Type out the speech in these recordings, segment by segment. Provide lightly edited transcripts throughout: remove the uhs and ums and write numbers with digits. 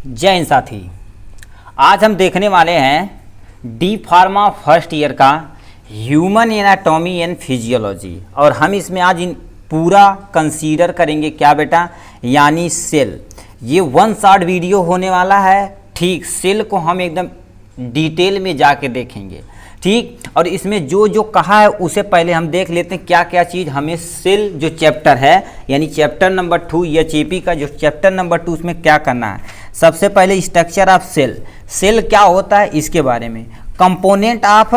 जय हिंद साथी। आज हम देखने वाले हैं डी फार्मा फर्स्ट ईयर का ह्यूमन एनाटॉमी एंड फिजियोलॉजी, और हम इसमें आज पूरा कंसीडर करेंगे क्या बेटा, यानी सेल। ये वन शॉट वीडियो होने वाला है। ठीक, सेल को हम एकदम डिटेल में जाके देखेंगे। ठीक, और इसमें जो जो कहा है उसे पहले हम देख लेते हैं क्या क्या चीज़ हमें सेल जो चैप्टर है, यानी चैप्टर नंबर 2 एचएपी का जो चैप्टर नंबर 2 उसमें क्या करना है। सबसे पहले स्ट्रक्चर ऑफ सेल, सेल क्या होता है इसके बारे में। कंपोनेंट ऑफ,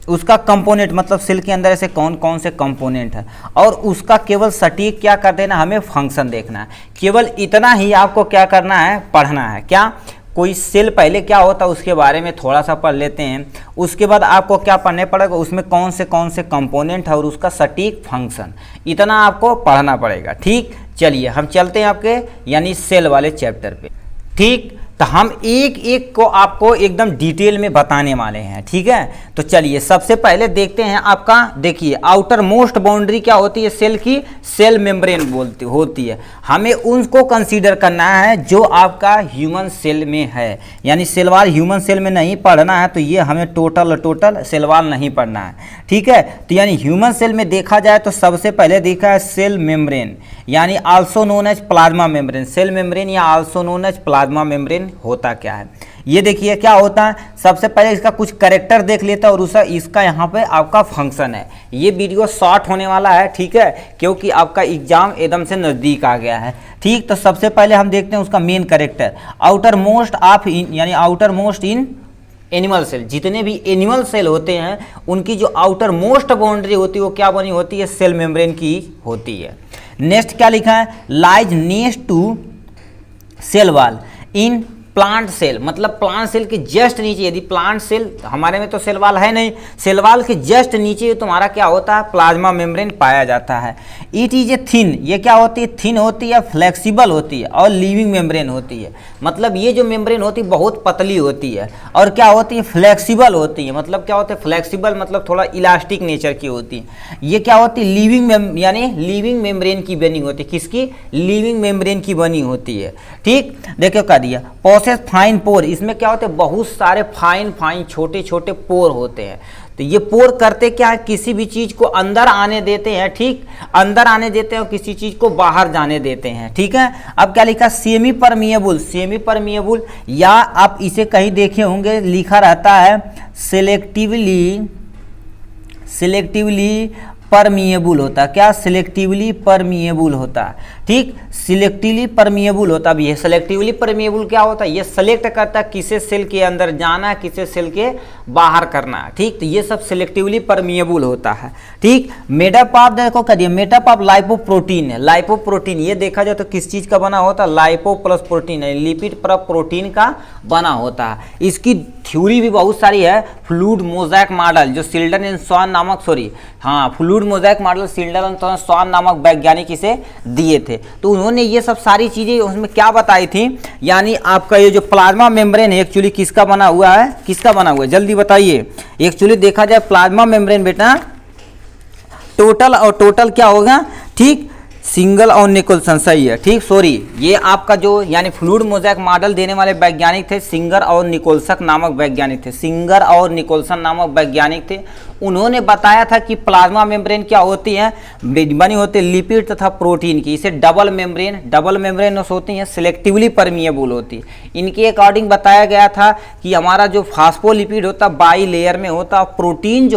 उसका कंपोनेंट मतलब सेल के अंदर ऐसे कौन कौन से कंपोनेंट है, और उसका केवल सटीक क्या कर देना, हमें फंक्शन देखना है। केवल इतना ही आपको क्या करना है, पढ़ना है। क्या कोई सेल पहले क्या होता है उसके बारे में थोड़ा सा पढ़ लेते हैं। उसके बाद आपको क्या पढ़ने पड़ेगा, उसमें कौन से कंपोनेंट है और उसका सटीक फंक्शन, इतना आपको पढ़ना पड़ेगा। ठीक, चलिए हम चलते हैं आपके यानी सेल वाले चैप्टर पे। ठीक, तो हम एक एक को आपको एकदम डिटेल में बताने वाले हैं। ठीक है, तो चलिए सबसे पहले देखते हैं आपका, देखिए आउटर मोस्ट बाउंड्री क्या होती है सेल की, सेल मेम्ब्रेन बोलती होती है। हमें उनको कंसीडर करना है जो आपका ह्यूमन सेल में है, यानी सेलवाल ह्यूमन सेल में नहीं पढ़ना है, तो ये हमें टोटल सेलवाल नहीं पढ़ना है। ठीक है, तो यानी ह्यूमन सेल में देखा जाए तो सबसे पहले देखा है सेल मेम्ब्रेन, यानी also known as plasma membrane. Cell membrane या also known as plasma membrane होता क्या है, ये देखिए क्या होता है। सबसे पहले इसका कुछ कैरेक्टर देख लेता है और इसका यहाँ पे आपका फंक्शन है। ये वीडियो शॉर्ट होने वाला है, ठीक है, क्योंकि आपका एग्जाम एकदम से नज़दीक आ गया है। ठीक, तो सबसे पहले हम देखते हैं उसका main character. Outer most of यानी outer most in animal cell, जितने भी एनिमल सेल होते हैं उनकी जो आउटर मोस्ट बाउंड्री होती है वो क्या बनी होती है, सेल मेम्ब्रेन की होती है। नेक्स्ट क्या लिखा है, lies nearest to cell wall in plant cell, मतलब प्लांट सेल के जस्ट नीचे, यदि प्लांट सेल हमारे में तो सेल वाल है नहीं, सेल वाल के जस्ट नीचे तुम्हारा क्या होता है, प्लाज्मा मेम्ब्रेन पाया जाता है। इट इज ए थिन, ये क्या होती है, थिन होती है, फ्लेक्सिबल होती है और लिविंग मेम्ब्रेन होती है। मतलब ये जो मेम्ब्रेन होती है बहुत पतली होती है और क्या होती है, फ्लेक्सिबल होती है। मतलब क्या होता है फ्लेक्सिबल, मतलब थोड़ा इलास्टिक नेचर की होती है। ये क्या होती है, लिविंग यानी लिविंग मेम्ब्रेन की बनी होती है। किसकी, लिविंग मेम्ब्रेन की बनी होती है। ठीक, देखो क्या दिया, फाइन पोर, इसमें क्या होते हैं, बहुत सारे फाइन छोटे छोटे पोर होते हैं। तो ये पोर करते क्या है, किसी भी चीज को अंदर आने देते हैं। ठीक, अंदर आने देते हैं और किसी चीज को बाहर जाने देते हैं। ठीक है, अब क्या लिखा, सेमी परमिएबल, सेमी परमिएबल, या आप इसे कहीं देखे होंगे लिखा रहता है सिलेक्टिवली परमिएबल होता। क्या, सिलेक्टिवली परमिएबल होता। ठीक, सिलेक्टिवली परमिएबल होता भी है। सिलेक्टिवली परमिएबल क्या होता है, ये सेलेक्ट करता है किसे सेल के अंदर जाना है, किसे सेल के बाहर करना है। ठीक, तो ये सब सिलेक्टिवली परमिएबल होता है। ठीक, मेडअप ऑफ, देखो करिए, मेडअप ऑफ लाइपोप्रोटीन है। लाइपोप्रोटीन ये देखा जाए तो किस चीज का बना होता है, लाइपो प्लस प्रोटीन है, लिपिड प्लस प्रोटीन का बना होता है। इसकी थ्योरी भी बहुत सारी है। फ्लूइड मोज़ेक मॉडल जो शिल्डन एंड स्वान नामक, फ्लूइड मोज़ेक मॉडल शिल्डन एंड स्वान नामक वैज्ञानिक इसे दिए थे। तो उन्होंने ये सब सारी चीजें उसमें क्या बताई थी, यानी आपका ये जो प्लाज्मा मेम्ब्रेन है एक्चुअली किसका बना हुआ है, किसका बना हुआ है, जल्दी बताइए। एक्चुअली देखा जाए प्लाज्मा मेम्ब्रेन बेटा टोटल क्या होगा, ठीक, सिंगल और निकोल्सन, सही है। ठीक, सॉरी, ये आपका जो यानी फ्लूइड मोज़ेक मॉडल देने वाले वैज्ञानिक थे सिंगर और निकोल्सन नामक वैज्ञानिक थे। सिंगर और निकोल्सन नामक वैज्ञानिक थे। उन्होंने बताया था कि प्लाज्मा मेम्ब्रेन क्या होती है, बनी होती है लिपिड तथा प्रोटीन की। इसे डबल मेम्ब्रेन होती है, सिलेक्टिवली परमिएबल होती है। इनके अकॉर्डिंग बताया गया था कि हमारा जो फास्फोलिपिड होता है बाई लेयर में होता, प्रोटीन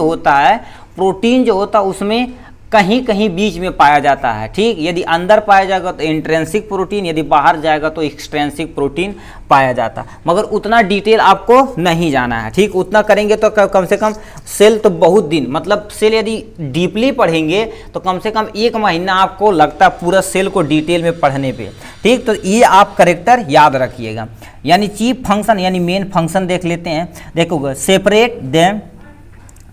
जो होता उसमें कहीं कहीं बीच में पाया जाता है। ठीक, यदि अंदर पाया जाएगा तो इंट्रिंसिक प्रोटीन, यदि बाहर जाएगा तो एक्सट्रिंसिक प्रोटीन पाया जाता, मगर उतना डिटेल आपको नहीं जाना है। ठीक, उतना करेंगे तो कम से कम सेल तो बहुत दिन, मतलब सेल यदि डीपली पढ़ेंगे तो कम से कम 1 महीना आपको लगता है पूरा सेल को डिटेल में पढ़ने पे। ठीक, तो ये आप कैरेक्टर याद रखिएगा। यानी चीफ फंक्शन यानी मेन फंक्शन देख लेते हैं। देखो, separate them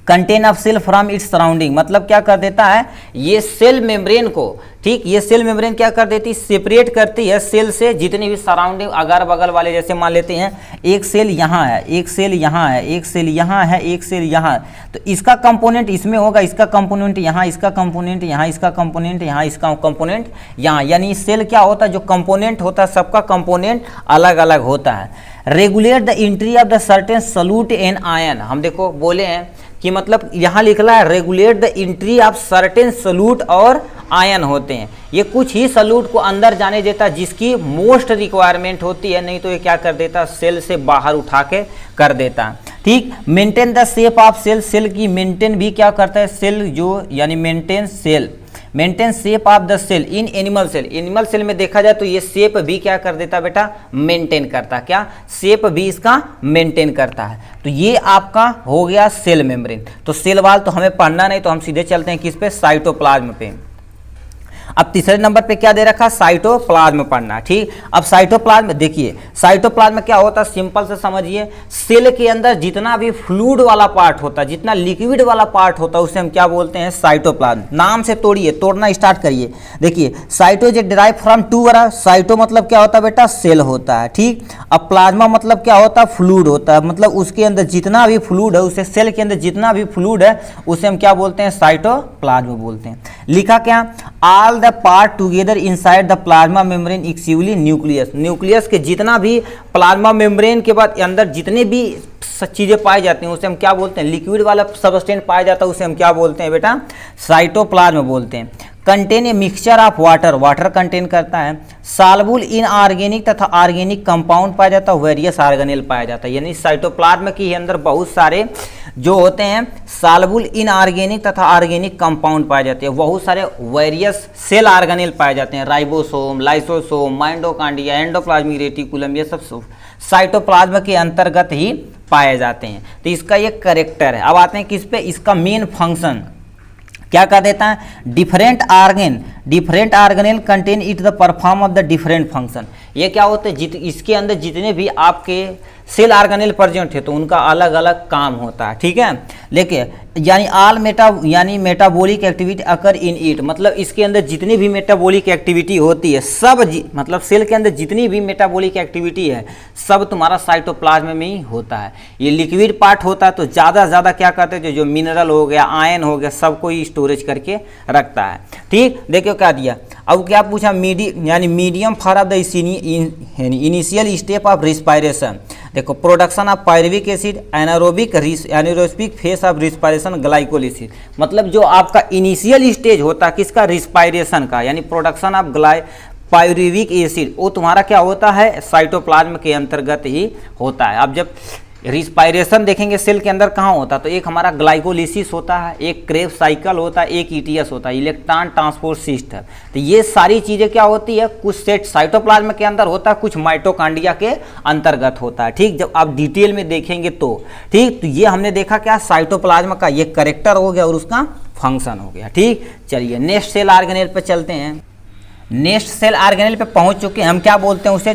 content of cell from its surrounding, मतलब क्या कर देता है, ये सेल मेम्ब्रेन को, ठीक, ये सेल मेम्ब्रेन क्या कर देती है, सेपरेट करती है सेल से जितनी भी सराउंडिंग अगल बगल वाले, जैसे मान लेते हैं एक सेल यहाँ है, एक सेल यहाँ है, एक सेल यहाँ है, एक सेल यहाँ, तो इसका कंपोनेंट इसमें होगा, इसका कंपोनेंट यहाँ, इसका कंपोनेंट यहाँ, इसका कंपोनेंट यहाँ, इसका कंपोनेंट यहाँ, यानी सेल क्या होता है, जो कंपोनेंट होता है सबका कंपोनेंट अलग अलग होता है। Regulate the entry of the certain solute in ion, हम देखो बोले हैं कि मतलब यहाँ लिखला है regulate the entry of certain solute और आयन होते हैं, ये कुछ ही सॉल्यूट को अंदर जाने देता है जिसकी मोस्ट रिक्वायरमेंट होती है, नहीं तो ये क्या कर देता है, सेल से बाहर उठा के कर देता है, ठीक। Maintain the shape of cell, cell की मेंटेन भी क्या करता है, सेल जो यानी maintain cell, maintain shape of the cell in animal cell, animal cell में देखा जाए तो ये शेप भी क्या कर देता है बेटा, मेंटेन करता है, क्या शेप भी इसका मेंटेन करता है। तो ये आपका हो गया सेल मेम्ब्रेन। तो सेल वाल तो हमें पढ़ना नहीं, तो हम सीधे चलते हैं किस पे, साइटोप्लाज्म पे। अब तीसरे नंबर पे क्या दे रखा, साइटोप्लाज्म पढ़ना, ठीक। अब साइटोप्लाज्म देखिए, साइटोप्लाज्म क्या होता है, सिंपल से समझिए, सेल के अंदर जितना भी फ्लूइड वाला पार्ट होता है, जितना लिक्विड वाला पार्ट होता है, उसे हम क्या बोलते हैं, साइटोप्लाज्म। नाम से तोड़िए, तोड़ना स्टार्ट करिए। देखिए साइटो जो डिराइव फ्रॉम टू वरा, साइटो मतलब क्या होता है बेटा, सेल होता है, ठीक। अब प्लाज्मा मतलब क्या होता है, फ्लूइड होता है, मतलब उसके अंदर जितना भी फ्लूइड है, उसे सेल के अंदर जितना भी फ्लूइड है उसे हम क्या बोलते हैं, साइटोप्लाज्म बोलते हैं। लिखा क्या, all the part together inside the plasma membrane exclusively nucleus, nucleus के जितना भी प्लाज्मा मेम्ब्रेन के बाद अंदर जितने भी चीजें पाई जाती हैं उसे हम क्या बोलते हैं, लिक्विड वाला सबस्टेंस पाया जाता है उसे हम क्या बोलते हैं बेटा, साइटोप्लाज्म बोलते हैं। Contain a mixture of water, water contain करता है। सालबुल इन ऑर्गेनिक तथा ऑर्गेनिक कंपाउंड पाया जाता है, वेरियस ऑर्गेनेल पाया जाता है, यानी साइटोप्लाज्म के अंदर बहुत सारे जो होते हैं सालबुल इन ऑर्गेनिक तथा ऑर्गेनिक कंपाउंड पाए जाते हैं, बहुत सारे वेरियस सेल ऑर्गेनेल पाए जाते हैं, ribosome, lysosome, mitochondria, endoplasmic reticulum, ये सब साइटोप्लाज्म के अंतर्गत ही पाए जाते हैं। तो इसका ये कैरेक्टर है। अब आते हैं किस पे, इसका मेन फंक्शन क्या कर देता है, different organelle contain it the perform of the different function. ये क्या होता है, इसके अंदर जितने भी आपके सेल ऑर्गेनेल प्रेजेंट है तो उनका अलग अलग काम होता है, ठीक है। लेकिन यानी all metabolic activity occur in it, मतलब इसके अंदर जितनी भी मेटाबॉलिक एक्टिविटी होती है सब मतलब सेल के अंदर जितनी भी मेटाबॉलिक एक्टिविटी है सब तुम्हारा साइटोप्लाज्म में ही होता है। ये लिक्विड पार्ट होता है तो ज़्यादा से ज़्यादा क्या करते हैं, जो मिनरल हो गया, आयन हो गया, सबको ही स्टोरेज करके रखता है, ठीक। देखियो क्या दिया, अब क्या पूछा, medium for of the initial step of respiration. देखो production of pyruvic acid, anaerobic phase of respiration, glycolysis, मतलब जो आपका इनिशियल स्टेज होता है किसका, रिस्पायरेशन का, यानी प्रोडक्शन ऑफ पायरुविक एसिड, वो तुम्हारा क्या होता है, साइटोप्लाज्म के अंतर्गत ही होता है। अब जब रिस्पायरेशन देखेंगे सेल के अंदर कहाँ होता है, तो एक हमारा ग्लाइकोलिसिस होता है, एक क्रेब्स साइकिल होता है, एक ईटीएस होता है, इलेक्ट्रॉन ट्रांसपोर्ट सिस्टम। तो ये सारी चीज़ें क्या होती है, कुछ सेट साइटोप्लाज्म के अंदर होता है, कुछ माइटोकॉन्ड्रिया के अंतर्गत होता है, ठीक। जब आप डिटेल में देखेंगे तो, ठीक। तो ये हमने देखा क्या, साइटोप्लाज्म का ये कैरेक्टर हो गया और उसका फंक्शन हो गया, ठीक। चलिए नेक्स्ट सेल ऑर्गेनेल पे चलते हैं। नेक्स्ट सेल ऑर्गेनेल पे पहुंच चुके हैं, हम क्या बोलते हैं उसे,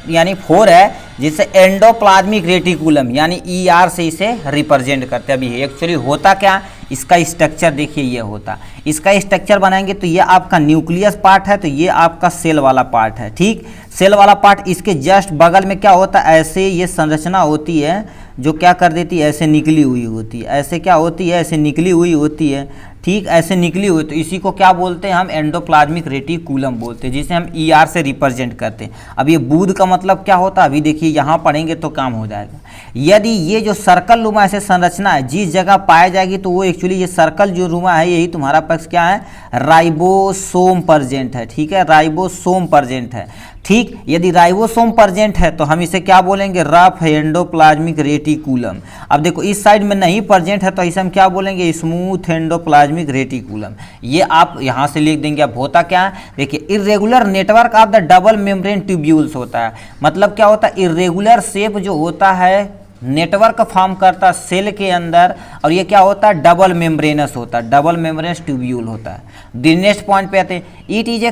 यानी 4 है, जिसे एंडोप्लाज्मिक रेटिकुलम यानी ER से इसे रिप्रेजेंट करते हैं। अभी एक्चुअली होता क्या, इसका स्ट्रक्चर देखिए, ये होता, इसका स्ट्रक्चर बनाएंगे तो ये आपका न्यूक्लियस पार्ट है, तो ये आपका सेल वाला पार्ट है, ठीक। सेल वाला पार्ट, इसके जस्ट बगल में क्या होता है, ऐसे ये संरचना होती है जो क्या कर देती है, ऐसे निकली हुई होती है, ऐसे क्या होती है, ऐसे निकली हुई होती है, ठीक, ऐसे निकली हुई, तो इसी को क्या बोलते हैं हम, एंडोप्लाज्मिक रेटिकुलम बोलते हैं, जिसे हम ER से रिप्रेजेंट करते हैं। अब ये बूद का मतलब क्या होता है, अभी देखिए यहाँ पढ़ेंगे तो काम हो जाएगा। यदि ये जो सर्कल रुमा ऐसे संरचना है जिस जगह पाई जाएगी तो वो एक्चुअली ये सर्कल जो रुमा है यही तुम्हारा पास क्या है, राइबोसोम प्रेजेंट है, ठीक है, राइबोसोम प्रेजेंट है, ठीक। यदि राइबोसोम प्रेजेंट है तो हम इसे क्या बोलेंगे, रफ एंडोप्लाज्मिक रेटिकुलम। अब देखो इस साइड में नहीं प्रेजेंट है तो इसे हम क्या बोलेंगे, स्मूथ एंडोप्लाज्मिक रेटिकुलम। ये आप यहाँ से लिख देंगे। अब होता क्या है, देखिए irregular network of the double membrane tubules होता है, मतलब क्या होता है, इरेगुलर शेप जो होता है नेटवर्क फॉर्म करता है सेल के अंदर, और ये क्या होता है, डबल मेम्ब्रेनस होता है, डबल मेम्ब्रेनस ट्यूब्यूल होता है। नेक्स्ट पॉइंट पे आते हैं, it is a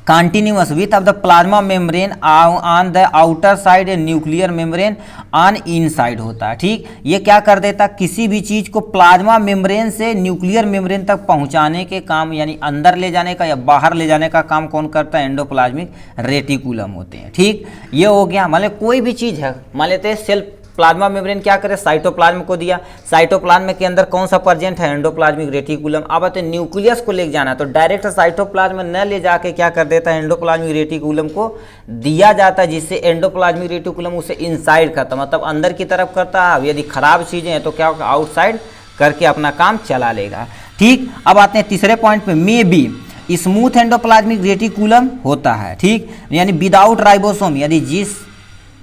continuous with of the plasma membrane on the outer side and nuclear membrane on inside होता है। ठीक, ये क्या कर देता, किसी भी चीज़ को प्लाज्मा मेम्ब्रेन से न्यूक्लियर मेम्ब्रेन तक पहुंचाने के काम, यानी अंदर ले जाने का या बाहर ले जाने का काम कौन करता है, एंडोप्लाज्मिक रेटिकुलम होते हैं। ठीक, ये हो गया। मान लो कोई भी चीज़ है, मान लेते हैं सेल, प्लाज्मा मेम्ब्रेन क्या करे, साइटोप्लाज्म को दिया, साइटोप्लाज्म के अंदर कौन सा प्रेजेंट है, एंडोप्लाज्मिक रेटिकुलम। अब आते न्यूक्लियस को ले जाना, तो डायरेक्ट साइटोप्लाज्म न ले जाके क्या कर देता है, एंडोप्लाज्मिक रेटिकुलम को दिया जाता है, जिससे एंडोप्लाज्मिक रेटिकुलम उसे इनसाइड करता, मतलब अंदर की तरफ करता है। यदि खराब चीज़ें हैं तो क्या होगा, आउटसाइड करके अपना काम चला लेगा। ठीक, अब आते हैं तीसरे पॉइंट पे, may be smooth endoplasmic reticulum होता है। ठीक, यानी विदाउट राइबोसोम, यदि जिस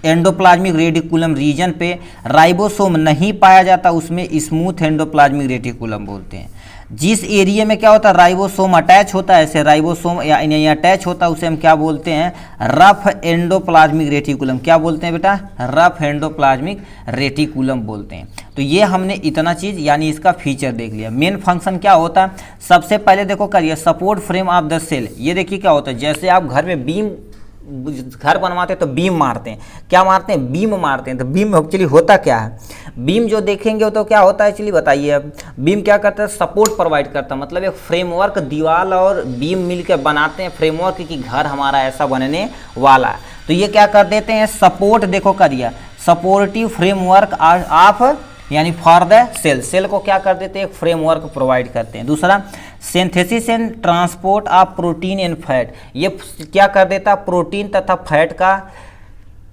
एंडोप्लाज्मिक रेटिकुलम रीजन पे राइबोसोम नहीं पाया जाता उसमें स्मूथ एंडोप्लाज्मिक रेटिकुलम बोलते हैं। जिस एरिया में क्या होता है, राइबोसोम अटैच होता है, ऐसे राइबोसोम या अटैच होता है, उसे हम क्या बोलते हैं, रफ एंडोप्लाज्मिक रेटिकुलम। क्या बोलते हैं बेटा, रफ एंडोप्लाज्मिक रेटिकुलम बोलते हैं। तो ये हमने इतना चीज़ यानी इसका फीचर देख लिया। मेन फंक्शन क्या होता है, सबसे पहले देखो करिए, support frame of the cell. ये देखिए क्या होता है, जैसे आप घर में बीम, घर बनवाते हैं तो बीम मारते हैं, क्या मारते हैं, बीम मारते हैं। तो बीम एक्चुअली होता क्या है, बीम जो देखेंगे तो क्या होता है, एक्चुअली बताइए। अब बीम क्या करता है, सपोर्ट प्रोवाइड करता है, मतलब एक फ्रेमवर्क दीवार और बीम मिलकर बनाते हैं फ्रेमवर्क कि घर हमारा ऐसा बनने वाला है। तो ये क्या कर देते हैं, सपोर्ट, देखो करिए, सपोर्टिव फ्रेमवर्क ऑफ, यानी फॉर द सेल, सेल को क्या कर देते हैं, एक फ्रेमवर्क प्रोवाइड करते हैं। दूसरा, synthesis and transport of protein and fat, ये क्या कर देता है, प्रोटीन तथा फैट का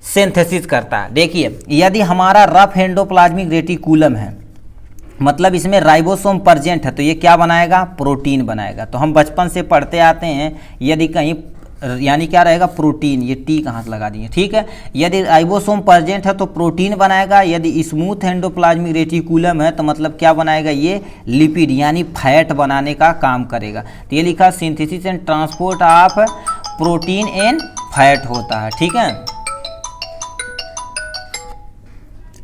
सिंथेसिस करता है। देखिए, यदि हमारा रफ एंडोप्लाज्मिक रेटिकुलम है, मतलब इसमें राइबोसोम प्रेजेंट है, तो ये क्या बनाएगा, प्रोटीन बनाएगा। तो हम बचपन से पढ़ते आते हैं, यदि कहीं यानी क्या रहेगा, प्रोटीन, ये टी कहाँ से लगा दिए, ठीक है। यदि राइबोसोम प्रेजेंट है तो प्रोटीन बनाएगा, यदि स्मूथ एंडोप्लाज्मिक रेटिकुलम है तो मतलब क्या बनाएगा, ये लिपिड यानी फैट बनाने का काम करेगा। तो ये लिखा synthesis and transport of protein and fat होता है। ठीक है,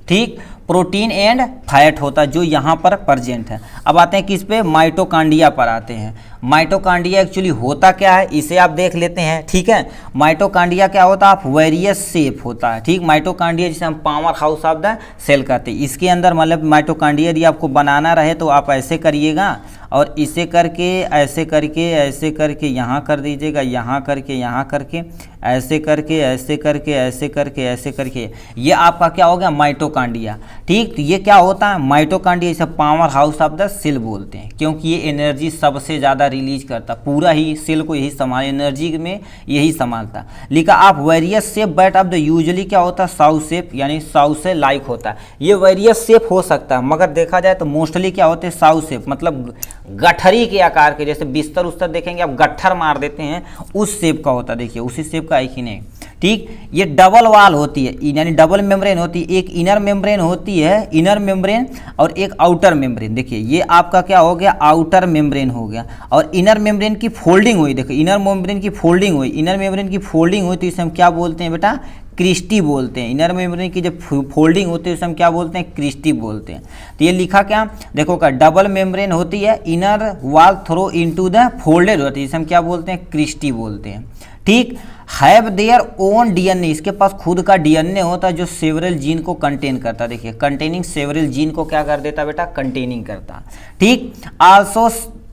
ठीक, प्रोटीन एंड फैट होता है जो यहाँ पर प्रेजेंट है। अब आते हैं किस पे, माइटोकांड्रिया पर आते हैं। माइटोकांड्रिया एक्चुअली होता क्या है, इसे आप देख लेते हैं। ठीक है, माइटोकांड्रिया क्या होता है, वेरियस शेप होता है। ठीक, माइटोकांड्रिया जिसे हम powerhouse of the cell कहते हैं, इसके अंदर मतलब माइटोकांड्रिया यदि आपको बनाना रहे तो आप ऐसे करिएगा, और इसे करके ऐसे करके ऐसे करके यहाँ कर दीजिएगा, यहाँ करके यहाँ करके ऐसे करके ऐसे करके ऐसे करके ऐसे करके, ये आपका क्या हो गया, माइटोकांड्रिया। ठीक, तो ये क्या होता है, माइटोकांड्रिया इसे powerhouse of the cell बोलते हैं, क्योंकि ये एनर्जी सबसे ज़्यादा रिलीज करता, पूरा ही सेल को यही संभाल, एनर्जी में यही संभालता। लिखा आप various shape but of the usually क्या होता है, साउ शेप, यानी साउ से लाइक होता है। ये वेरियस शेप हो सकता है, मगर देखा जाए तो मोस्टली क्या होते हैं, साउ शेप, मतलब गठरी के आकार के, जैसे बिस्तर उस्तर देखेंगे आप गट्ठर मार देते हैं, उस शेप का होता है। देखिए उसी शेप का, एक ही नहीं। ठीक, ये डबल वाल होती है, यानी डबल मेम्ब्रेन होती है, एक इनर मेम्ब्रेन होती है, इनर मेम्ब्रेन, और एक आउटर मेम्ब्रेन। देखिए ये आपका क्या हो गया, आउटर मेम्ब्रेन हो गया, और इनर मेम्ब्रेन की फोल्डिंग हुई, देखो इनर मेम्ब्रेन की फोल्डिंग हुई, इनर मेम्ब्रेन की फोल्डिंग हुई तो इसे हम क्या बोलते हैं बेटा, क्रिस्टी बोलते हैं। इनर मेम्ब्रेन की जब फोल्डिंग होती है उसे हम क्या बोलते हैं, क्रिस्टी बोलते हैं। तो ये लिखा क्या, देखो का डबल मेम्ब्रेन होती है, inner wall throw into the folded होती है, इसे हम क्या बोलते हैं, क्रिस्टी बोलते हैं। ठीक, हैव देयर ओन डीएनए, इसके पास खुद का डीएनए होता है जो सेवरल जीन को कंटेन करता है। देखिए कंटेनिंग सेवरल जीन को क्या कर देता बेटा, कंटेनिंग करता। ठीक, also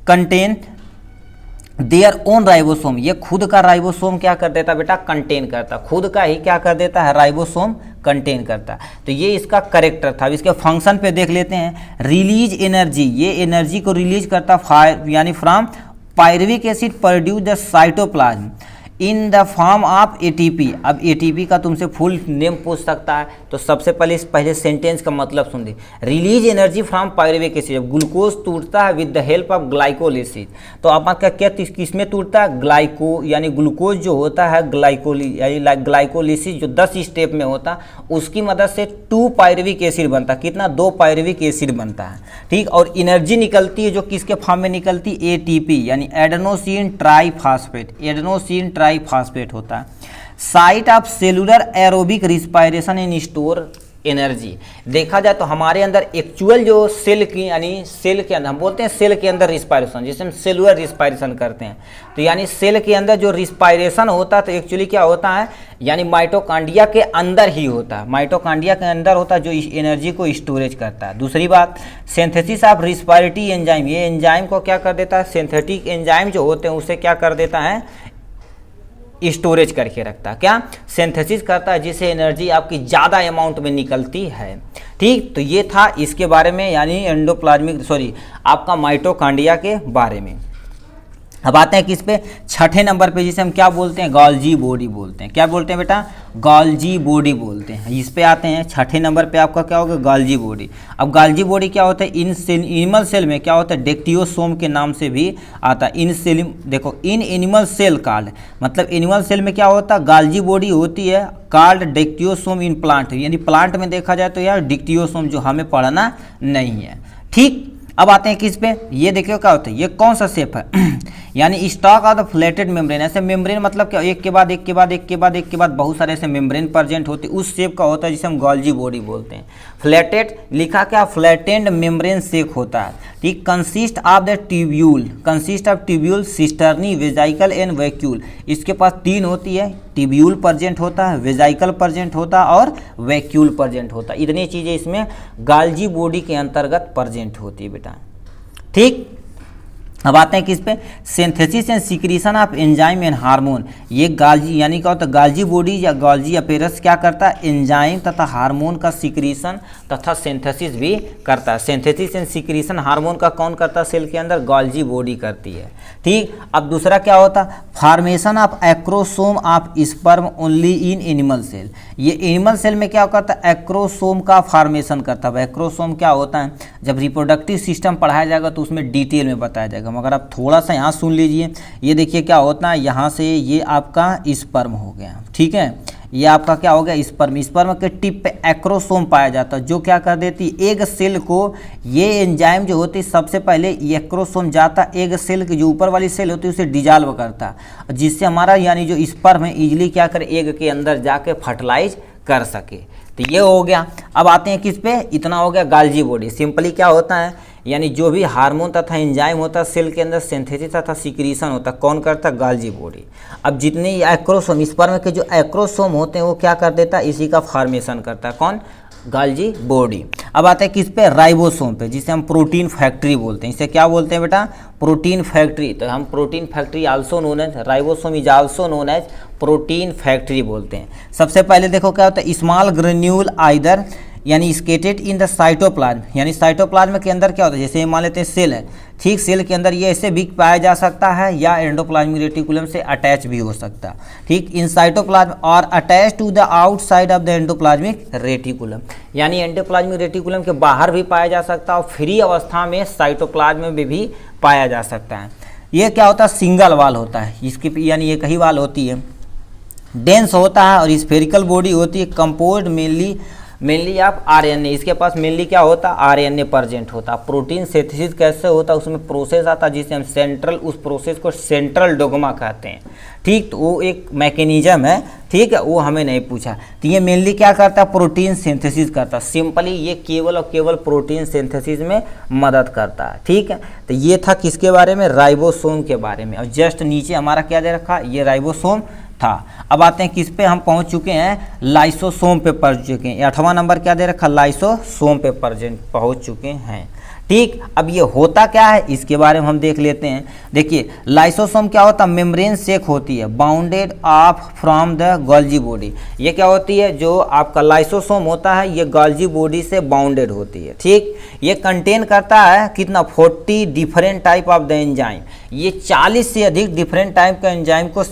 contain their own ribosome, ये खुद का राइबोसोम क्या कर देता बेटा, कंटेन करता, खुद का ही क्या कर देता है, राइबोसोम कंटेन करता। तो ये इसका करेक्टर था। अब इसके फंक्शन पे देख लेते हैं। रिलीज एनर्जी, ये एनर्जी को रिलीज करता यानी from pyruvic acid produce the cytoplasm in the form of ATP. अब एटीपी का तुमसे फुल नेम पूछ सकता है, तो सबसे पहले सेंटेंस का मतलब सुन ली। Release energy from pyruvic acid, जब ग्लूकोज टूटता है with the help of glycolysis, तो आपका क्या किसमें टूटता है, ग्लाइको, यानी ग्लूकोज जो होता है ग्लाइकोलिसिस जो 10 स्टेप में होता है, उसकी मदद से 2 पायरुविक एसिड बनता है। कितना, 2 पायरुविक एसिड बनता है। ठीक, और एनर्जी निकलती है जो किसके फॉर्म में निकलती, एटीपी, यानी एडेनोसिन ट्राइफॉस्फेट, एडेनोसिन ट्राइफॉस्फेट होता है। Site of cellular aerobic respiration in store energy. देखा जाए तो हमारे अंदर एक्चुअल जो सेल की यानी सेल के अंदर हम बोलते हैं सेल के अंदर रिस्पायरेशन, जिसे हम सेलुलर रिस्पायरेशन करते हैं, तो यानी सेल के अंदर जो रिस्पायरेशन होता है तो एक्चुअली क्या होता है, यानी माइटोकॉन्ड्रिया के अंदर ही होता है, माइटोकॉन्ड्रिया के अंदर होता है जो इस एनर्जी को स्टोरेज करता है। दूसरी बात, सिंथेसिस ऑफ रिस्पायरेटरी एंजाइम, ये एंजाइम को क्या कर देता है, सिंथेटिक एंजाइम जो होते हैं उसे क्या कर देता है, स्टोरेज करके रखता है, क्या सिंथेसिस करता है, जिससे एनर्जी आपकी ज़्यादा अमाउंट में निकलती है। ठीक, तो ये था इसके बारे में, यानी एंडोप्लाज्मिक आपका माइटोकॉन्ड्रिया के बारे में। अब आते हैं किस पे, छठे नंबर पे, जिसे हम क्या बोलते हैं, गोल्जी बॉडी बोलते हैं। क्या बोलते हैं बेटा, गोल्जी बॉडी बोलते हैं। इस पे आते हैं छठे नंबर पे, आपका क्या होगा, गोल्जी बॉडी। अब गोल्जी बॉडी क्या होता है, एनिमल सेल में क्या होता है, डेक्टियोसोम के नाम से भी आता है। देखो इन एनिमल सेल कार्ड, मतलब एनिमल सेल में क्या होता है, गोल्जी बॉडी होती है, कार्ड डेक्टियोसोम इन प्लांट, यानी प्लांट में देखा जाए तो यार डिक्टियोसोम जो हमें पढ़ना नहीं है। ठीक, अब आते हैं किस पे, ये देखिए क्या होता है, ये कौन सा शेप है यानी stack of the flattened membrane. ऐसे मेम्ब्रेन मतलब क्या, एक के बाद एक के बाद एक के बाद एक के बाद बहुत सारे ऐसे मेम्ब्रेन प्रेजेंट होते हैं, उस शेप का होता है जिसे हम गोल्जी बॉडी बोलते हैं। फ्लैटेड लिखा क्या, फ्लैटेंड मेम्ब्रेन शेप होता है। ठीक, consist of the tubule, consist of tubule, cisternae, वेजाइकल and vacuole. इसके पास तीन होती है, ट्यूब्यूल प्रेजेंट होता है, वेजाइकल प्रेजेंट होता है और वैक्यूल प्रेजेंट होता है। इतनी चीज़ें इसमें गोल्जी बॉडी के अंतर्गत प्रेजेंट होती है बेटा। ठीक, अब आते हैं किस पे, synthesis and secretion of enzyme and hormone. ये गोल्जी यानी क्या होता है, गोल्जी बॉडी या गोल्जी अपेरस क्या करता है, एंजाइम तथा हार्मोन का सिक्रीशन तथा सिंथेसिस भी करता है। सिंथेसिस एंड सिक्रीशन हार्मोन का कौन करता है, सेल के अंदर गोल्जी बॉडी करती है। ठीक, अब दूसरा क्या होता है, formation of acrosome of sperm only in animal cell. ये एनिमल सेल में क्या करता है, एक्रोसोम का फॉर्मेशन करता है। एक्रोसोम क्या होता है, जब रिप्रोडक्टिव सिस्टम पढ़ाया जाएगा तो उसमें डिटेल में बताया जाएगा, मगर आप थोड़ा सा यहाँ सुन लीजिए। ये देखिए क्या होता है, यहाँ से ये आपका स्पर्म हो गया, ठीक है, ये आपका क्या हो गया, स्पर्म। स्पर्म के टिप पे एक्रोसोम पाया जाता है, जो क्या कर देती है, एग सेल को, ये एंजाइम जो होती है सबसे पहले एक्रोसोम जाता है एग सेल की जो ऊपर वाली सेल होती है उसे डिजॉल्व करता है, जिससे हमारा यानी जो स्पर्म है इजीली क्या करे, एग के अंदर जाके फर्टिलाइज कर सके। तो ये हो गया। अब आते हैं किस पे, इतना हो गया गोल्जी बॉडी। सिंपली क्या होता है, यानी जो भी हार्मोन तथा एंजाइम होता है सेल के अंदर सिंथेसिस तथा सिक्रीशन होता है, कौन करता है, गोल्जी बॉडी। अब जितने एक्रोसोम, स्पर्म के जो एक्रोसोम होते हैं वो क्या कर देता है, इसी का फॉर्मेशन करता है, कौन, गोल्जी बॉडी। अब आते हैं किस पे, राइबोसोम पे, जिसे हम प्रोटीन फैक्ट्री बोलते हैं। इसे क्या बोलते हैं बेटा, प्रोटीन फैक्ट्री। तो हम protein factory also known as, ribosome is also known as protein factory बोलते हैं। सबसे पहले देखो क्या होता है, स्मॉल ग्रेन्यूल आइदर यानी स्केटेड इन द साइटोप्लाज्म, यानी साइटोप्लाज्म के अंदर क्या होता है, जैसे मान लेते हैं सेल है, ठीक, सेल के अंदर ये ऐसे भी पाया जा सकता है या एंडोप्लाज्मिक रेटिकुलम से अटैच भी हो सकता है। ठीक, इन साइटोप्लाज्म और attach to the outside of the endoplasmic reticulum, यानी एंडोप्लाज्मिक रेटिकुलम के बाहर भी पाया जा सकता है और फ्री अवस्था में साइटोप्लाज्म में भी पाया जा सकता है। ये क्या होता है, सिंगल वाल होता है, इसकी यानी एक ही वाल होती है, डेंस होता है और स्फेरिकल बॉडी होती है, कंपोज्ड मेनली आप आरएनए। इसके पास मेनली क्या होता है, आरएनए प्रेजेंट होता है। प्रोटीन सिंथेसिस कैसे होता है, उसमें प्रोसेस आता है जिसे हम सेंट्रल, उस प्रोसेस को सेंट्रल डोग्मा कहते हैं। ठीक, तो वो एक मैकेनिज्म है, ठीक है, वो हमें नहीं पूछा। तो ये मेनली क्या करता है, प्रोटीन सिंथेसिस करता है। सिंपली ये केवल और केवल प्रोटीन सिंथेसिस में मदद करता है। ठीक है, तो ये था किसके बारे में, राइबोसोम के बारे में। और जस्ट नीचे हमारा क्या दे रखा, ये राइबोसोम था। अब आते हैं किस पे, हम पहुंच चुके हैं लाइसोसोम पे पहुंच चुके हैं। 8वां नंबर क्या दे रखा, लाइसोसोम पे पहुंच चुके हैं। ठीक, अब ये होता क्या है इसके बारे में हम देख लेते हैं। देखिए लाइसोसोम क्या होता है, मेम्ब्रेन शेक होती है, bounded of from the Golgi body. ये क्या होती है, जो आपका लाइसोसोम होता है ये गोल्जी बॉडी से बाउंडेड होती है। ठीक, ये कंटेन करता है कितना, 40 different type of the enzyme. ये 40 से अधिक डिफरेंट टाइप का एंजाइम को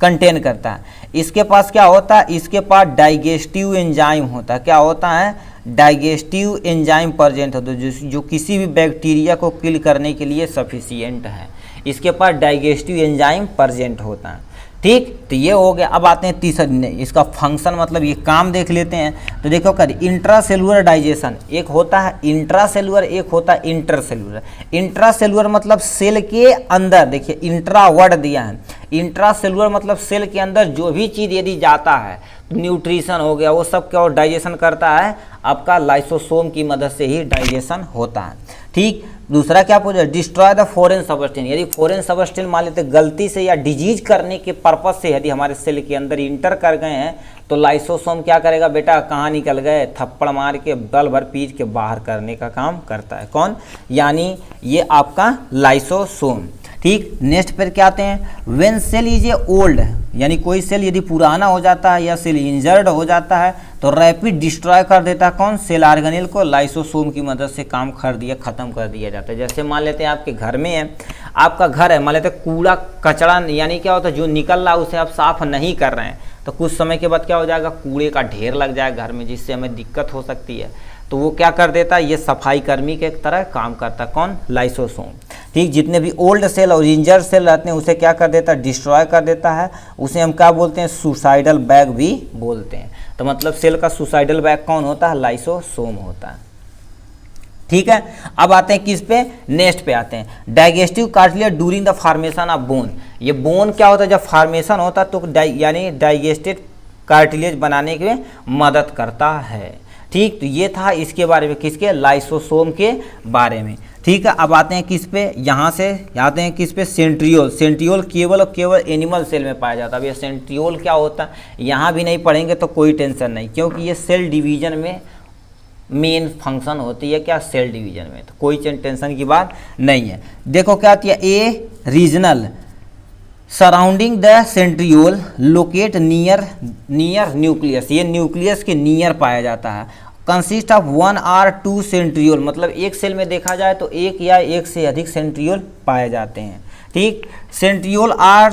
कंटेन करता है। इसके पास क्या होता है, इसके पास डाइजेस्टिव एंजाइम होता है। क्या होता है, डाइजेस्टिव एंजाइम प्रेजेंट होता है, जो किसी भी बैक्टीरिया को किल करने के लिए सफिशिएंट है। इसके पास डाइजेस्टिव एंजाइम प्रेजेंट होता है। ठीक, तो तो ये हो गया। अब आते हैं तीसरा, इसका फंक्शन मतलब ये काम देख लेते हैं। तो देखो कर इंट्रा सेलुलर डाइजेशन, एक होता है इंट्रा सेलुलर, एक होता है इंटर सेलुलर। इंट्रा सेलुलर मतलब सेल के अंदर, देखिए इंट्रा वर्ड दिया है, इंट्रा सेलुलर मतलब सेल के अंदर जो भी चीज़ यदि जाता है, न्यूट्रिशन हो गया, वो सब क्या और डाइजेशन करता है आपका लाइसोसोम की मदद से ही डाइजेशन होता है। ठीक, दूसरा क्या पूछा, डिस्ट्रॉय द फॉरेन सबस्टेंस, यदि फॉरेन सबस्टेंस मान लेते गलती से या डिजीज करने के पर्पज से यदि हमारे सेल के अंदर इंटर कर गए हैं तो लाइसोसोम क्या करेगा बेटा, कहाँ निकल गए, थप्पड़ मार के बल भर पीच के बाहर करने का काम करता है। कौन, यानी ये आपका लाइसोसोम। ठीक, नेक्स्ट पर क्या आते हैं, when cell is a old, यानी कोई सेल यदि पुराना हो जाता है या सेल इंजर्ड हो जाता है तो रैपिड डिस्ट्रॉय कर देता है कौन, सेल ऑर्गेनेल को लाइसोसोम की मदद से काम खत्म कर दिया जाता है। जैसे मान लेते हैं आपके घर में है, आपका घर है, मान लेते हैं कूड़ा कचरा यानी क्या होता है जो निकल रहा है उसे आप साफ नहीं कर रहे हैं तो कुछ समय के बाद क्या हो जाएगा, कूड़े का ढेर लग जाएगा घर में, जिससे हमें दिक्कत हो सकती है। तो वो क्या कर देता है, ये सफाई कर्मी के तरह काम करता है कौन, लाइसोसोम। ठीक, जितने भी ओल्ड सेल और इंजर्ड सेल रहते हैं उसे क्या कर देता है, डिस्ट्रॉय कर देता है। उसे हम क्या बोलते हैं, सुसाइडल बैग भी बोलते हैं। तो मतलब सेल का सुसाइडल बैग कौन होता है, लाइसोसोम होता है। ठीक है, अब आते हैं किस पे, नेक्स्ट पे आते हैं, digestive cartilage during the formation of bone. ये बोन क्या होता है, जब फॉर्मेशन होता है तो यानी डाइजेस्टिव कार्टिलेज बनाने में मदद करता है। ठीक, तो ये था इसके बारे में, किसके, लाइसोसोम के बारे में। ठीक है, अब आते हैं किस पे, यहाँ से आते हैं किस पे, सेंट्रियोल। सेंट्रियोल केवल और केवल एनिमल सेल में पाया जाता है। अब ये सेंट्रियोल क्या होता है यहाँ भी नहीं पढ़ेंगे तो कोई टेंशन नहीं, क्योंकि ये सेल डिवीजन में मेन फंक्शन होती है क्या, सेल डिवीजन में, तो कोई टेंशन की बात नहीं है। देखो क्या आती है, ए regional surrounding the centriole locate near nucleus, ये न्यूक्लियस के नियर पाया जाता है। कंसिस्ट ऑफ 1 or 2 सेंट्रियोल, मतलब एक सेल में देखा जाए तो एक या एक से अधिक सेंट्रियोल पाए जाते हैं। ठीक, centriole are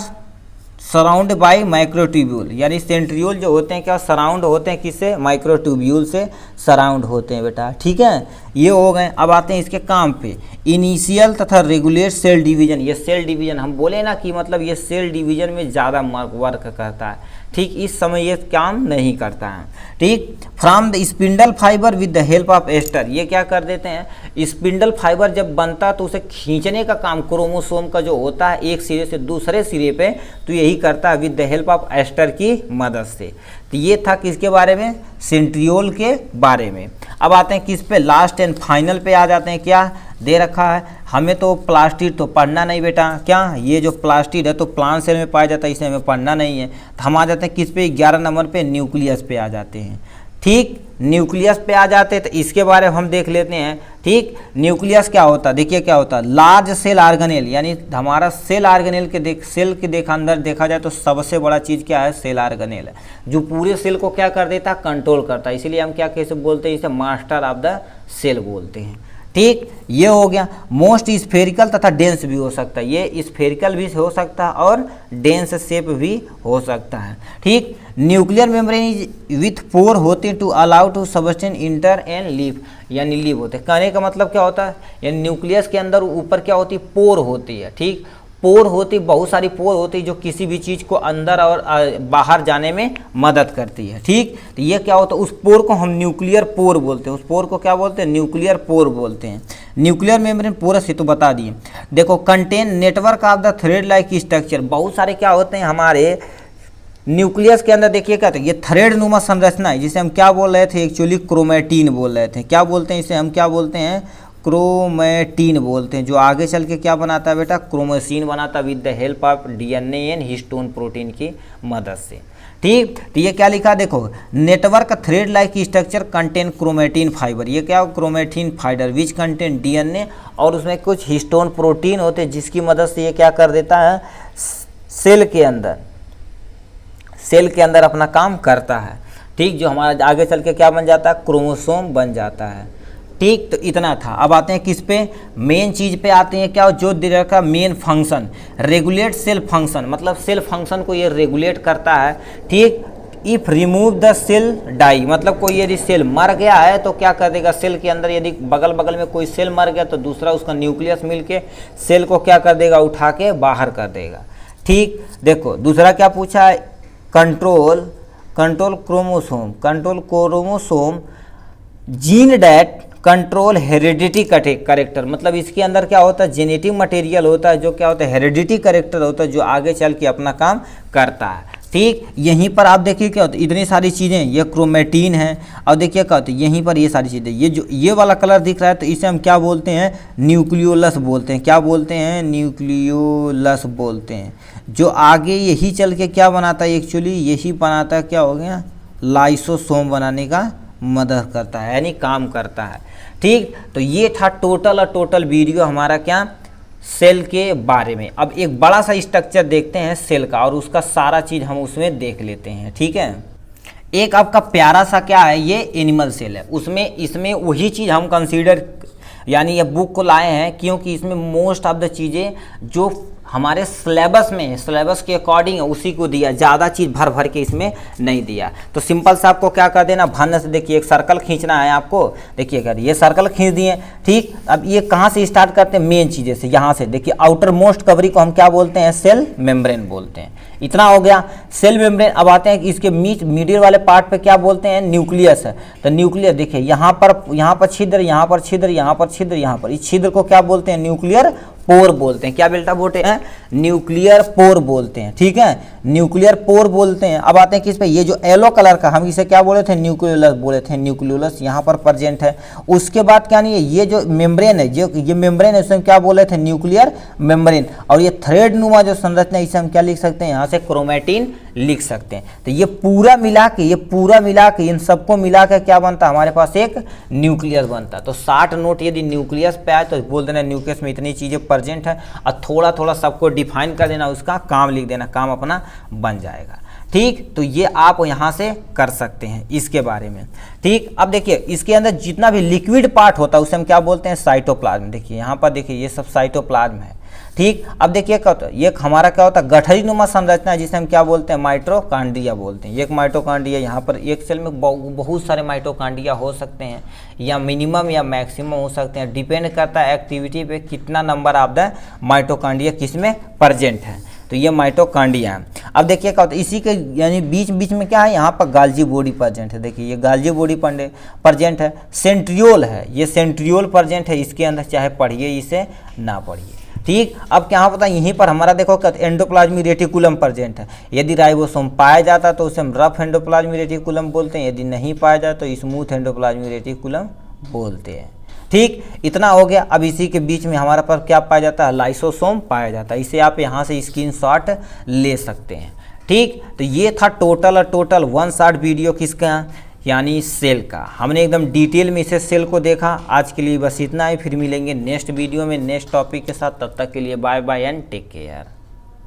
surround by microtubule, यानी सेंट्रियोल जो होते हैं क्या सराउंड होते हैं किससे, माइक्रोट्यूब्यूल से सराउंड होते हैं बेटा। ठीक है, ये हो गए। अब आते हैं इसके काम पे, इनिशियल तथा रेगुलेट सेल डिवीजन। ये सेल डिवीजन हम बोले ना कि मतलब ये सेल डिवीजन में ज़्यादा वर्क करता है। ठीक, इस समय ये काम नहीं करता है। ठीक, from the spindle fibre with the help of aster, ये क्या कर देते हैं, स्पिंडल फाइबर जब बनता है तो उसे खींचने का काम क्रोमोसोम का जो होता है एक सिरे से दूसरे सिरे पे, तो यही करता है with the help of aster की मदद से। तो ये था किसके बारे में, सेंट्रियोल के बारे में। अब आते हैं किस पे, लास्ट एंड फाइनल पे आ जाते हैं। क्या दे रखा है हमें, तो प्लास्टिड तो पढ़ना नहीं बेटा, क्या ये जो प्लास्टिड है तो प्लांट सेल में पाया जाता है, इसे हमें पढ़ना नहीं है। तो हम आ जाते हैं किस पे, 11 नंबर पे, न्यूक्लियस पे आ जाते हैं। ठीक, न्यूक्लियस पे आ जाते हैं तो इसके बारे में हम देख लेते हैं। ठीक, न्यूक्लियस क्या होता है, देखिए क्या होता है, लार्ज सेल ऑर्गेनेल, यानी हमारा सेल ऑर्गेनेल के सेल के अंदर देखा जाए तो सबसे बड़ा चीज़ क्या है, सेल ऑर्गेनेल है, जो पूरे सेल को क्या कर देता है, कंट्रोल करता है। इसीलिए हम क्या कैसे बोलते हैं, इसे मास्टर ऑफ द सेल बोलते हैं। ठीक, ये हो गया। मोस्ट स्फेरिकल तथा डेंस भी हो सकता है, ये स्फेरिकल भी हो सकता है और डेंस शेप भी हो सकता है। ठीक, nuclear membrane is with pore होते to allow to substance enter and leave, यानी लीव होते हैं। कहने का मतलब क्या होता है, यानी न्यूक्लियस के अंदर ऊपर क्या होती है, पोर होती है। ठीक, पोर होती, बहुत सारी पोर होती है जो किसी भी चीज़ को अंदर और बाहर जाने में मदद करती है। ठीक, तो ये क्या होता है, उस पोर को हम न्यूक्लियर पोर बोलते हैं, उस पोर को क्या बोलते हैं, न्यूक्लियर पोर बोलते हैं। न्यूक्लियर मेम्ब्रेन पोरस ही तो बता दिए। देखो, contain network of the thread like structure, बहुत सारे क्या होते हैं हमारे न्यूक्लियस के अंदर, देखिए क्या, तो ये थ्रेड नुमा संरचना है, जिसे हम क्या बोल रहे थे, एक्चुअली क्रोमेटिन बोल रहे थे। क्या बोलते हैं इसे, हम क्या बोलते हैं, क्रोमेटिन बोलते हैं, जो आगे चल के क्या बनाता है बेटा, क्रोमोसिन बनाता है with the help of DNA and histone protein की मदद से। ठीक, तो ये क्या लिखा, देखो, network thread like structure contain chromatin fibre, ये क्या, chromatin fibre which contain DNA, और उसमें कुछ हिस्टोन प्रोटीन होते हैं जिसकी मदद से ये क्या कर देता है, सेल के अंदर अपना काम करता है। ठीक, जो हमारा आगे चल के क्या बन जाता है, क्रोमोसोम बन जाता है। ठीक, तो इतना था। अब आते हैं किस पे, मेन चीज़ पे आते हैं, क्या जो दे रखा, main function, regulate cell function, मतलब सेल फंक्शन को ये रेगुलेट करता है। ठीक, if remove the cell die, मतलब कोई यदि सेल मर गया है तो क्या कर देगा, सेल के अंदर यदि बगल बगल में कोई सेल मर गया तो दूसरा उसका न्यूक्लियस मिलके सेल को क्या कर देगा, उठा के बाहर कर देगा। ठीक, देखो दूसरा क्या पूछा है, control chromosome gene that control heredity character, मतलब इसके अंदर क्या होता है, जेनेटिक मटेरियल होता है जो क्या होता है, हेरिडिटी करेक्टर होता है जो आगे चल के अपना काम करता है। ठीक, यहीं पर आप देखिए क्या होता है, इतनी सारी चीज़ें, ये क्रोमेटिन है, और देखिए क्या होता है यहीं पर ये सारी चीज़ें, ये जो ये वाला कलर दिख रहा है तो इसे हम क्या बोलते हैं, न्यूक्लियोलस बोलते हैं। क्या बोलते हैं, न्यूक्लियोलस बोलते हैं। जो आगे यही चल के क्या बनाता है, एक्चुअली यही बनाता है, क्या हो गया, लाइसोसोम बनाने का मदद करता है, यानी काम करता है। ठीक, तो ये था टोटल वीडियो हमारा क्या, सेल के बारे में। अब एक बड़ा सा स्ट्रक्चर देखते हैं सेल का, और उसका सारा चीज़ हम उसमें देख लेते हैं। ठीक है, एक आपका प्यारा सा क्या है, ये एनिमल सेल है, उसमें इसमें वही चीज़ हम कंसीडर यानी ये बुक को लाए हैं, क्योंकि इसमें मोस्ट ऑफ द चीज़ें जो हमारे सिलेबस में है, सिलेबस के अकॉर्डिंग है, उसी को दिया, ज़्यादा चीज़ भर भर के इसमें नहीं दिया। तो सिंपल सा आपको क्या कर देना, भन से देखिए एक सर्कल खींचना है आपको, देखिए अगर ये सर्कल खींच दिए। ठीक, अब ये कहाँ से स्टार्ट करते हैं, मेन चीज़ें से, यहाँ से देखिए आउटर मोस्ट कवरिंग को हम क्या बोलते हैं, सेल मेम्ब्रेन बोलते हैं। इतना हो गया सेल मेम्ब्रेन। अब आते हैं कि इसके मिडिल वाले पार्ट पे क्या बोलते हैं, न्यूक्लियस है। तो न्यूक्लियस देखिए यहाँ पर छिद्र, यहाँ पर छिद्र, यहाँ पर छिद्र, यहाँ पर, इस छिद्र को क्या बोलते हैं, न्यूक्लियर पोर बोलते हैं। क्या बेटा बोलते हैं, न्यूक्लियर पोर बोलते हैं। ठीक है, न्यूक्लियर पोर बोलते हैं। अब आते हैं किस पे, ये जो येलो कलर का, हम इसे क्या बोले थे, न्यूक्लियोलस बोले थे, न्यूक्लियोलस यहाँ पर प्रेजेंट है। उसके बाद क्या नहीं है, ये जो मेम्ब्रेन है, जो ये मेम्ब्रेन है, उसमें क्या बोले थे, न्यूक्लियर मेम्ब्रेन। और ये थ्रेड नुमा जो संरचना है, इसे हम क्या लिख सकते हैं, यहाँ से क्रोमेटिन लिख सकते हैं। तो ये पूरा मिला के इन सबको मिला के क्या बनता है, हमारे पास एक न्यूक्लियस बनता है। तो 60 नोट यदि न्यूक्लियस पे आए तो बोल देना न्यूक्लियस में इतनी चीज़ें प्रेजेंट है, और थोड़ा थोड़ा सबको डिफाइन कर देना, उसका काम लिख देना, काम अपना बन जाएगा। ठीक, तो ये आप यहाँ से कर सकते हैं इसके बारे में। ठीक, अब देखिए इसके अंदर जितना भी लिक्विड पार्ट होता है उसे हम क्या बोलते हैं, साइटोप्लाज्म। देखिए यहाँ पर देखिए ये सब साइटोप्लाज्म है। ठीक, अब देखिए क्या होता है, ये हमारा क्या होता है, गठरी नुमा संरचना है, जिसे हम क्या बोलते हैं, माइटोकॉन्ड्रिया बोलते हैं। एक माइटोकॉन्ड्रिया, यहाँ पर एक सेल में बहुत सारे माइटोकॉन्ड्रिया हो सकते हैं, या मिनिमम या मैक्सिमम हो सकते हैं, डिपेंड करता है एक्टिविटी पे, कितना नंबर ऑफ द माइटोकॉन्ड्रिया किसमें प्रेजेंट है। तो ये माइटोकॉन्ड्रिया है। अब देखिए क्या होता है, इसी के यानी बीच में क्या है, यहाँ पर गाल्जी बॉडी प्रेजेंट है। देखिए ये गाल्जी बॉडी प्रेजेंट है। सेंट्रियोल है, ये सेंट्रियोल प्रेजेंट है इसके अंदर, चाहे पढ़िए इसे ना पढ़िए। ठीक, अब क्या पता, यहीं पर हमारा देखो क्या एंडोप्लाज्मिक रेटिकुलम प्रेजेंट है। यदि राइबोसोम पाया जाता है तो उसे हम रफ एंडोप्लाज्मिक रेटिकुलम बोलते हैं, यदि नहीं पाया जाता तो स्मूथ एंडोप्लाज्मिक रेटिकुलम बोलते हैं। ठीक, इतना हो गया। अब इसी के बीच में हमारे पास क्या पाया जाता है, लाइसोसोम पाया जाता है। इसे आप यहाँ से स्क्रीनशॉट ले सकते हैं। ठीक, तो ये था टोटल 1 शॉट वीडियो किसका, यानी सेल का। हमने एकदम डिटेल में इसे सेल को देखा। आज के लिए बस इतना ही, फिर मिलेंगे नेक्स्ट वीडियो में नेक्स्ट टॉपिक के साथ। तब तक के लिए bye bye and take care.